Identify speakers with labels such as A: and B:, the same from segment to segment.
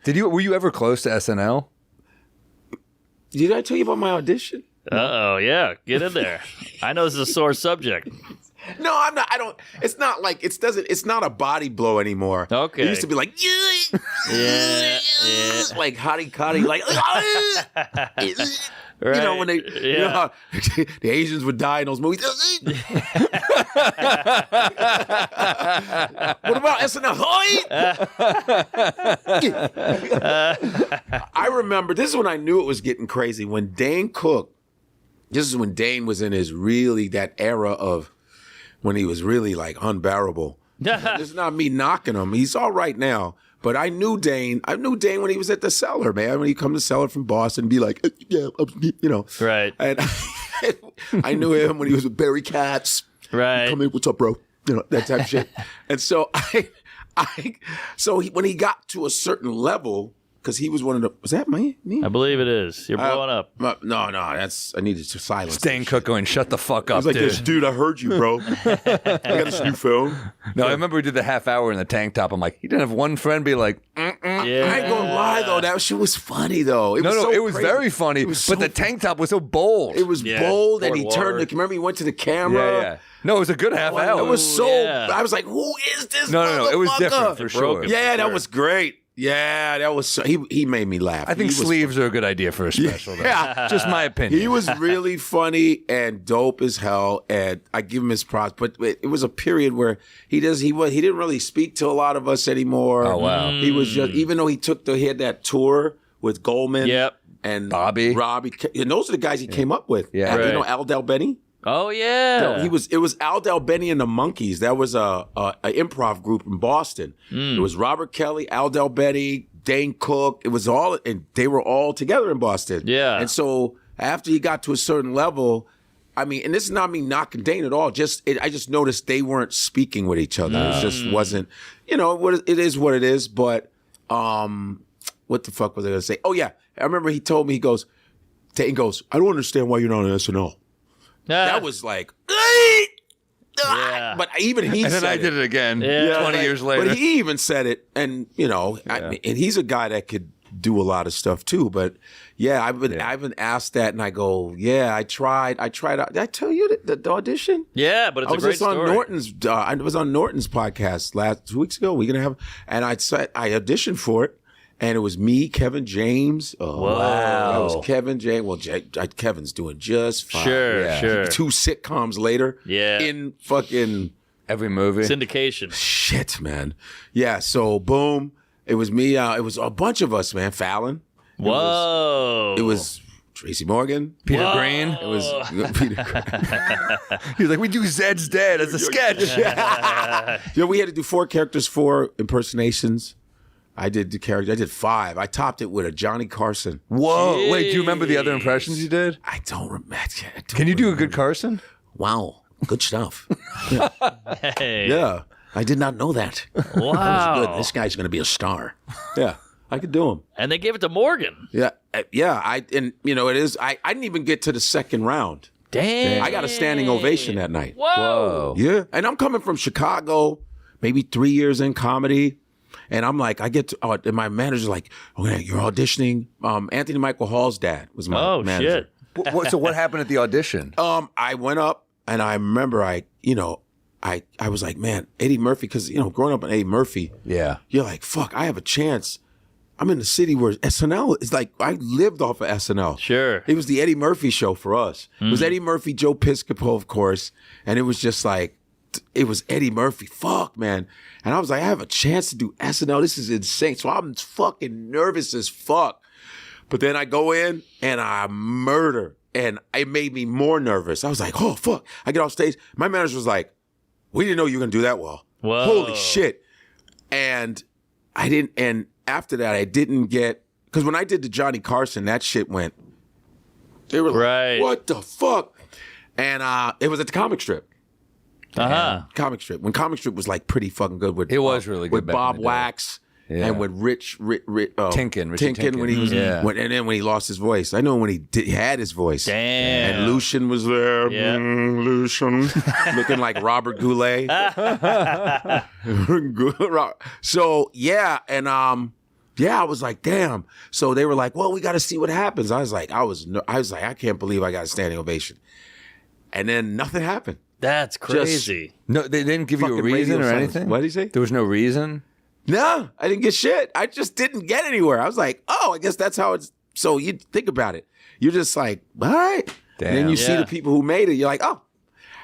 A: Were you ever close to SNL?
B: Did I tell you about my audition?
C: Uh-oh, yeah. Get in there. I know this is a sore subject.
B: No, I'm not. I don't. It's not like it's not a body blow anymore.
C: Okay.
B: It used to be like,
C: Yeah.
B: like hottie cotty, like,
C: Right.
B: you know, when they, you know, how the Asians would die in those movies. What about SNL? I remember, this is when I knew it was getting crazy. When Dane Cook, this is when Dane was in his really, that era of when he was really like unbearable. This is not me knocking him. He's all right now. But I knew Dane. I knew Dane when he was at the Cellar, man. When he come to the Cellar from Boston, and be like, yeah, you know.
C: Right.
B: And I knew him when he was with Barry Katz.
C: Right.
B: Come in, what's up, bro? You know, that type of shit. And so when he got to a certain level, because he was one of the, was that me?
C: I believe it is. You're blowing up.
B: No, that's, I needed to silence.
A: Dane Cook going, shut the fuck up,
B: I was like,
A: dude.
B: dude, I heard you, bro. I got this new phone.
A: No, I remember we did the half hour in the tank top. I'm like, he didn't have one friend be like,
C: Yeah.
B: I ain't gonna lie, though. That shit was funny, though. It
A: was
B: crazy.
A: very funny,
B: was so-
A: but the tank top was so bold.
B: It was
C: Yeah,
B: bold, and
C: Fort
B: he turned.
C: Ward.
B: Remember, he went to the camera.
A: Yeah. No, it was a good half hour.
B: It was so.
C: Yeah.
B: I was like, "Who is this?"
A: No, it was
B: motherfucker?
A: different for sure.
B: Yeah, that
C: sure.
B: was great. Yeah, that was. So, he made me laugh.
A: I think
B: He was-
A: sleeves are a good idea for a special. though.
B: Yeah.
A: Just my opinion.
B: He was really funny and dope as hell, and I give him his props. But it was a period where he didn't really speak to a lot of us anymore.
A: Oh, wow.
B: He was just, even though he had that tour with Goldman.
C: Yep.
B: And
A: Robbie,
B: and those are the guys he came up with.
A: Yeah.
B: You
C: Right.
B: know Al Del Benny.
C: Oh, yeah.
B: It was Al Del Benny and the Monkees. That was a improv group in Boston. It was Robert Kelly, Al Del Benny, Dane Cook. It was all, and they were all together in Boston.
C: Yeah.
B: And so after he got to a certain level, I mean, and this is not me knocking Dane at all. I just noticed they weren't speaking with each other. It just wasn't, you know, it is what it is. But what the fuck was I gonna say? Oh yeah, I remember he told me, Dane goes, I don't understand why you're not on SNL. That was like,
C: Yeah.
B: but even he
A: and
B: said
A: then I did it again
C: Yeah.
A: 20 years later.
B: But he even said it, and you know, and he's a guy that could do a lot of stuff too. But yeah, I've been asked that, and I go, yeah, I tried. Did I tell you the audition?
C: Yeah, but it's
B: I
C: a
B: was
C: great
B: just on
C: story.
B: Norton's. I was on Norton's podcast 2 weeks ago. And I auditioned for it. And it was me, Kevin James. Oh,
C: Wow.
B: That was Kevin James. Well, Kevin's doing just fine.
C: Sure.
B: 2 sitcoms later.
C: Yeah.
B: In fucking
A: Every movie.
C: Syndication.
B: shit, man. Yeah, so boom. It was me. It was a bunch of us, man. Fallon.
C: Whoa.
B: It was Tracy Morgan.
A: Peter
C: Whoa.
A: Green.
B: It was Peter Green.
A: He was like, we do Zed's Dead as a sketch.
B: Yeah, we had to do 4 characters, 4 impersonations. I did the character. I did 5. I topped it with a Johnny Carson.
A: Whoa. Wait, do you remember the other impressions you did?
B: I don't remember.
A: Can you do a good Carson?
B: Wow, good stuff.
C: Hey.
B: Yeah, I did not know that. That
C: Wow.
B: was good. This guy's going to be a star. Yeah, I could do him.
C: And they gave it to Morgan.
B: Yeah, and you know it is. I didn't even get to the second round.
C: Dang.
B: I got a standing ovation that night.
C: Whoa.
B: Yeah, and I'm coming from Chicago, maybe 3 years in comedy. And I'm like, I get to, and my manager's like, okay, you're auditioning. Anthony Michael Hall's dad was my manager.
C: Shit.
A: So what happened at the audition?
B: I went up and I remember I was like, man, Eddie Murphy, because, you know, growing up on Eddie Murphy,
A: Yeah.
B: you're like, fuck, I have a chance. I'm in the city where SNL is like, I lived off of SNL.
C: Sure.
B: It was the Eddie Murphy show for us. It was Eddie Murphy, Joe Piscopo, of course. And it was just like, it was Eddie Murphy. Fuck, man. And I was like, I have a chance to do SNL. This is insane. So I'm fucking nervous as fuck. But then I go in and I murder. And it made me more nervous. I was like, oh, fuck. I get off stage. My manager was like, we didn't know you were going to do that well.
C: Whoa.
B: Holy shit. And after that, I didn't get, because when I did the Johnny Carson, that shit went, they were like,
C: Right.
B: what the fuck? And it was at the comic strip. Comic strip. When comic strip was like pretty fucking good with
A: It was really good
B: with
A: back in
B: Bob
A: the day.
B: Wax and with Richard
A: Tinkin
B: when he was
A: Yeah.
B: and then when he lost his voice. I know when he had his voice.
C: Damn.
B: And Lucian was there.
C: Yeah.
B: Lucian looking like Robert Goulet. So yeah, and Yeah, I was like, damn. So they were like, well, we got to see what happens. I was like, I can't believe I got a standing ovation. And then nothing happened.
C: That's crazy.
A: No, they didn't give you a
B: Fucking
A: reason
B: radio
A: or
B: silence.
A: anything?
B: What did he say?
A: There was no reason?
B: No, I didn't get shit. I just didn't get anywhere. I was like, oh, I guess that's how it's. So you think about it. You're just like, all right.
A: Damn.
B: And then you see
C: Yeah.
B: the people who made it. You're like, oh,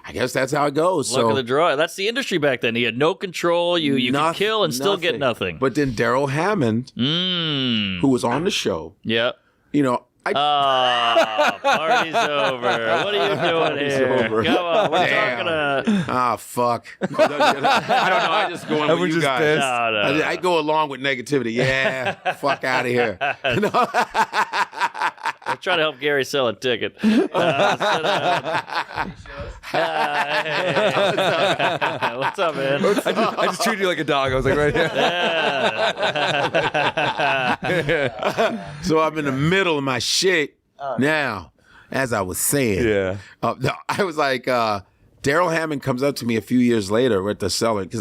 B: I guess that's how it goes.
C: Luck
B: so
C: of the draw. That's the industry back then. You had no control. You could kill and still get nothing.
B: But then Daryl Hammond, who was on the show,
C: Yeah.
B: you know,
C: Party's over. What are you doing here?
B: over.
C: Come on, we're
B: Damn.
C: talking to...
B: fuck. I don't know. I just go along with
A: Everyone's
B: you
A: just
B: guys.
A: pissed.
C: No.
B: I go along with negativity. Yeah, fuck out of here.
C: I'm trying to help Gary sell a ticket. What's up, man?
A: I just treated you like a dog. I was like, right here.
B: So I'm in the middle of my shit now, as I was saying.
A: Yeah.
B: No, I was like, Daryl Hammond comes up to me a few years later. We're at the cellar because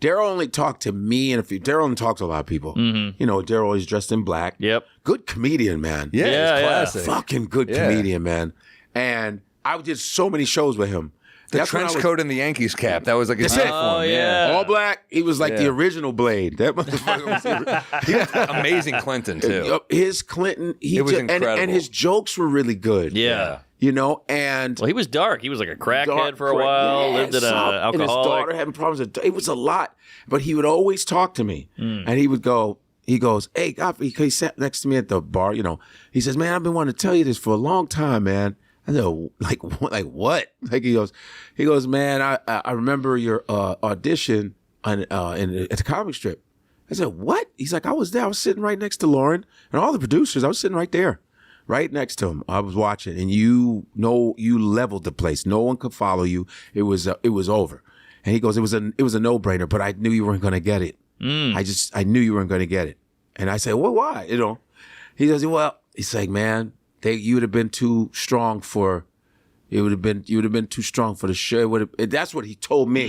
B: Daryl only talked to me and Daryl only talked to a lot of people. You know, Daryl always dressed in black.
C: Yep.
B: Good comedian, man.
A: Yeah,
C: Yeah,
A: it's
C: yeah.
A: classic.
B: Fucking good comedian, man. And I did so many shows with him.
A: The
B: That's when
A: trench
B: I was-
A: coat and the Yankees cap. That was like his
B: That's it.
A: uniform.
C: Oh, yeah.
B: all black. He was like the
A: Yeah.
B: original Blade. That motherfucker was
A: Amazing Clinton, too.
B: his Clinton.
A: It was incredible.
B: and his jokes were really good.
C: Yeah.
B: You know, and
C: Well, he was dark. He was like a crackhead
B: dark
C: for a while.
B: yeah,
C: Lived in an
B: and his daughter
C: alcoholic.
B: having problems. It was a lot, but he would always talk to me, and he would go. He goes, "Hey, Godfrey," he sat next to me at the bar. You know, he says, "Man, I've been wanting to tell you this for a long time, man." I know, like what? Like he goes, "Man, I remember your audition at the comic strip." I said, "What?" He's like, "I was there. I was sitting right next to Lauren and all the producers. I was sitting right there." Right next to him, I was watching, and you leveled the place. No one could follow you. It was over. And he goes, it was a no brainer, but I knew you weren't going to get it. I knew you weren't going to get it. And I said, well, why? You know, he goes, well, he's like, man, you would have been too strong for. You would have been too strong for the show. That's what he told me.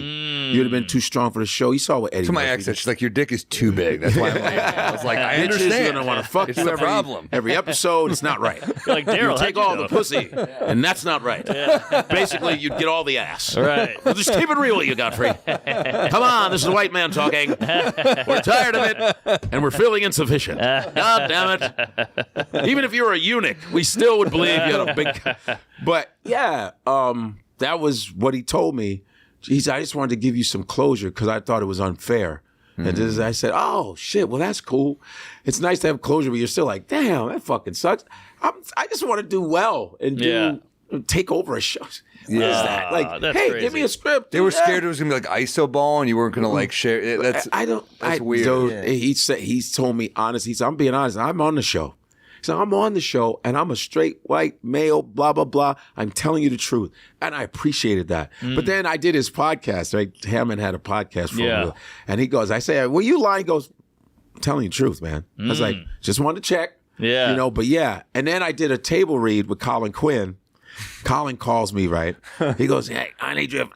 B: You would have been too strong for the show. You saw what Eddie.
A: To my
B: Murphy
A: ex,
B: did.
A: she's like, your dick is too big. That's why I'm like, I was like, I
B: Bitches,
A: understand.
B: you're gonna want to fuck
A: It's
B: you
A: the
B: every
A: problem.
B: every episode. It's not right.
C: You're like, Daryl,
B: You take all the pussy, and that's not right. Basically, you'd get all the ass.
C: Right.
B: Well, just keep it real, you Godfrey. Come on, this is a white man talking. We're tired of it, and we're feeling insufficient. God damn it. Even if you were a eunuch, we still would believe you had a big... But, yeah, that was what he told me. I just wanted to give you some closure because I thought it was unfair. And I said, oh, shit, well, that's cool. It's nice to have closure, but you're still like, damn, that fucking sucks. I just want to do well and take over a show. What is that? Like,
C: that's
B: hey,
C: crazy.
B: give me a script.
A: They were scared it was going to be like ISO ball and you weren't going to like share. That's weird.
B: So
A: Yeah.
B: he's told me honest. I'm being honest. I'm on the show. So I'm on the show and I'm a straight white male, blah, blah, blah. I'm telling you the truth. And I appreciated that. But then I did his podcast, right? Hammond had a podcast for me. And he goes, I say, well, you lying? He goes, I'm telling you the truth, man. I was like, just wanted to check.
C: Yeah.
B: You know, but yeah. And then I did a table read with Colin Quinn. Colin calls me, right? He goes, hey, I need you.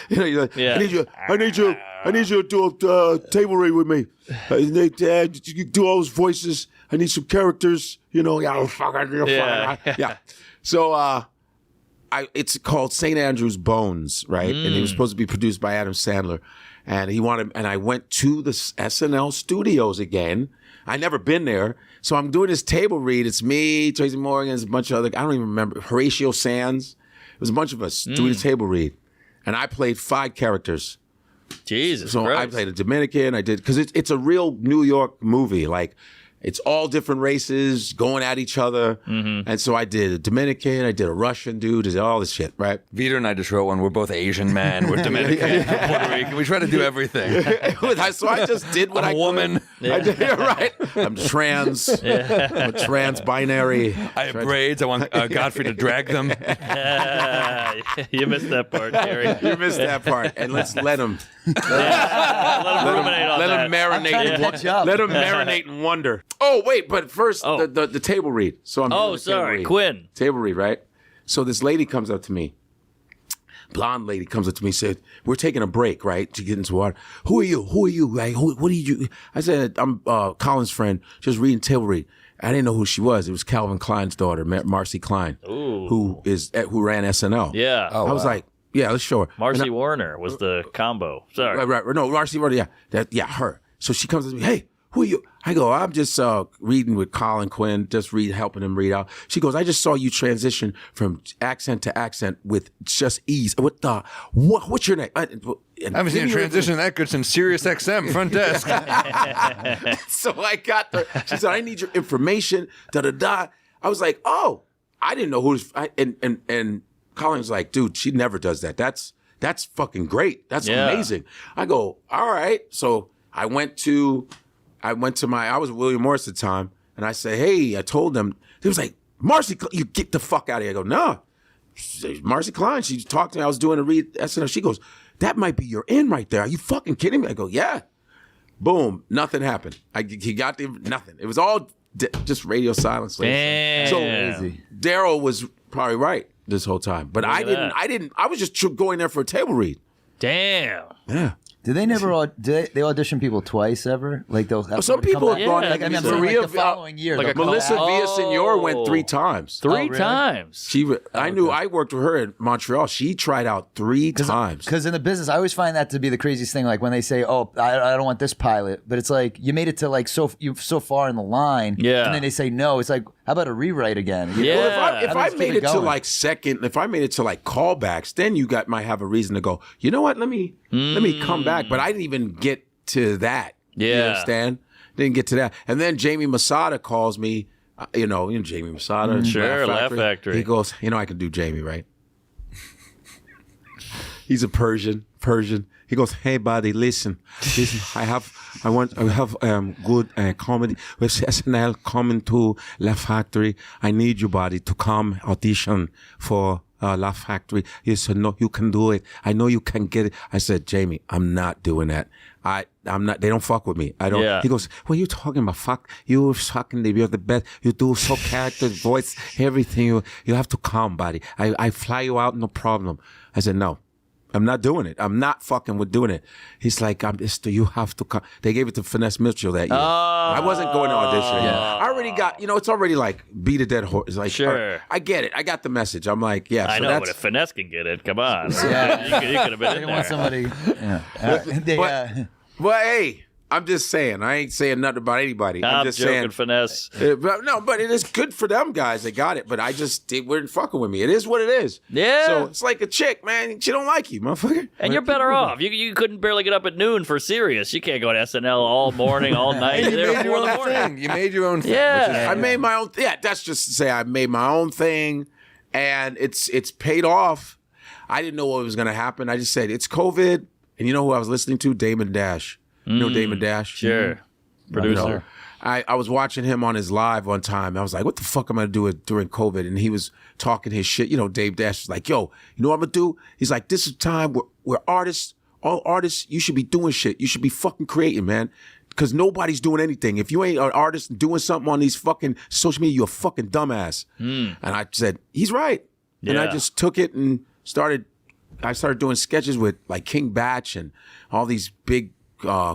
B: You know, you're like, I need you to do a table read with me. You do all those voices. I need some characters. You know, yeah. So it's called St. Andrew's Bones, right? And it was supposed to be produced by Adam Sandler. And I went to the SNL studios again. I never been there. So I'm doing this table read. It's me, Tracy Morgan, there's a bunch of other, I don't even remember, Horatio Sands. It was a bunch of us doing the table read. And I played 5 characters.
C: Jesus
B: So
C: Christ.
B: I played a Dominican. I did, because it's a real New York movie. Like, it's all different races going at each other. And so I did a Dominican, I did a Russian dude, I did all this shit, right?
A: Vider and I just wrote one. We're both Asian men. We're Dominican. We're Puerto Rican. We try to do everything.
B: So I just did what
A: I'm
B: I
A: a woman.
B: I did, right. I'm trans. I'm trans-binary.
A: I have braids. I want Godfrey to drag them.
C: You missed that part, Gary.
B: You missed that part. And let's let him.
C: Let him ruminate on
B: Let
C: that.
B: him marinate. Let him marinate and wonder. Oh wait, but first the table read. So I'm doing the table
C: Sorry,
B: read.
C: Quinn.
B: Table read, right? So this lady comes up to me. blonde lady comes up to me and said, we're taking a break, right, to get into water. Who are you? Like, what do you? I said, I'm Colin's friend, just reading table read. I didn't know who she was. It was Calvin Klein's daughter, Marcy Klein, who ran SNL.
C: Yeah.
B: I was like, yeah, let's show her.
C: Marcy Warner was the combo. Sorry.
B: Right. No, Marcy Warner, yeah, her. So she comes to me, hey, who are you? I go, I'm just reading with Colin Quinn, helping him read out. She goes, I just saw you transition from accent to accent with just ease. What's your name? I
A: haven't seen a transition that good since Sirius XM front desk.
B: So I got she said, I need your information, da-da-da. I was like, oh, I didn't know who and Colin's like, dude, she never does that. That's fucking great. That's amazing. I go, all right. So I was William Morris at the time, and I said, hey, I told them, they was like, Marcy, you get the fuck out of here. I go, no. Marcy Klein, she talked to me, I was doing a read SNL. She goes, that might be your in right there. Are you fucking kidding me? I go, yeah. Boom, nothing happened. He got nothing. It was all just radio silence.
C: Damn.
B: So Daryl was probably right this whole time. But I was just going there for a table read.
C: Damn.
B: Yeah.
D: Do they never? Do they audition people twice ever? Like they'll have
B: some people have gone.
D: Like, I mean, the following year.
C: Like
B: Melissa Villasenor went 3 times.
C: Three times.
B: I worked with her in Montreal. She tried out 3 times.
D: Because in the business, I always find that to be the craziest thing. Like when they say, "Oh, I don't want this pilot," but it's like you made it to like so far in the line, and then they say no. It's like, how about a rewrite again?
B: Well, if I made it to like second, if I made it to like callbacks, then you might have a reason to go, you know what? Let me come back. But I didn't even get to that.
C: Yeah.
B: You understand? Didn't get to that. And then Jamie Masada calls me, you know Jamie Masada.
C: Sure, Laugh Factory.
B: He goes, I can do Jamie, right? He's a Persian. He goes, hey buddy, listen, I have good comedy with SNL coming to Laugh Factory. I need you, buddy, to come audition for Laugh Factory. He said, no, you can do it. I know you can get it. I said, Jamie, I'm not doing that. I'm not. They don't fuck with me. I don't. Yeah. He goes, what are you talking about? Fuck you, fucking. You're the best. You do so character, voice, everything. You have to come, buddy. I fly you out, no problem. I said, no. I'm not doing it. I'm not fucking with doing it. He's like, you have to come. They gave it to Finesse Mitchell that year. I wasn't going to audition. Yeah. I already got, it's already like beat a dead horse. It's like,
C: sure.
B: I get it. I got the message. I'm like, yeah.
C: I know, but if Finesse can get it, come on. Yeah. you could have been in there.
D: Want somebody. Yeah.
B: Well, hey. I'm just saying. I ain't saying nothing about anybody. I'm just
C: joking,
B: saying,
C: Finesse.
B: But it is good for them guys. They got it. But they weren't fucking with me. It is what it is.
C: Yeah.
B: So it's like a chick, man. She don't like you, motherfucker.
C: And you're better off. You couldn't barely get up at noon for Sirius. You can't go to SNL all morning, all night.
A: You made your own thing. You made your own thing.
C: Yeah.
B: I made my own. Yeah, that's just to say I made my own thing, and it's paid off. I didn't know what was going to happen. I just said it's COVID, and you know who I was listening to? Damon Dash. You know Damon Dash?
C: Sure. Producer.
B: I was watching him on his live one time. I was like, what the fuck am I going to do during COVID? And he was talking his shit. Dave Dash was like, yo, you know what I'm going to do? He's like, this is time where artists, all artists, you should be doing shit. You should be fucking creating, man. Because nobody's doing anything. If you ain't an artist doing something on these fucking social media, you're a fucking dumbass. And I said, he's right. Yeah. And I just took it and started doing sketches with like King Batch and all these big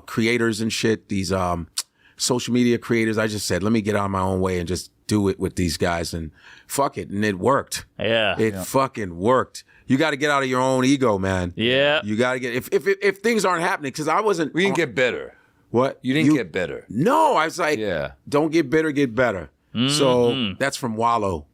B: creators and shit, these social media creators. I just said, let me get out of my own way and just do it with these guys, and fuck it. And it worked.
C: Yeah.
B: It fucking worked. You got to get out of your own ego, man. Yeah. You got to get, if things aren't happening, because I wasn't.
A: We didn't get better.
B: What?
A: You didn't get better.
B: No, I was like, don't get bitter, get better. So that's from Wallow.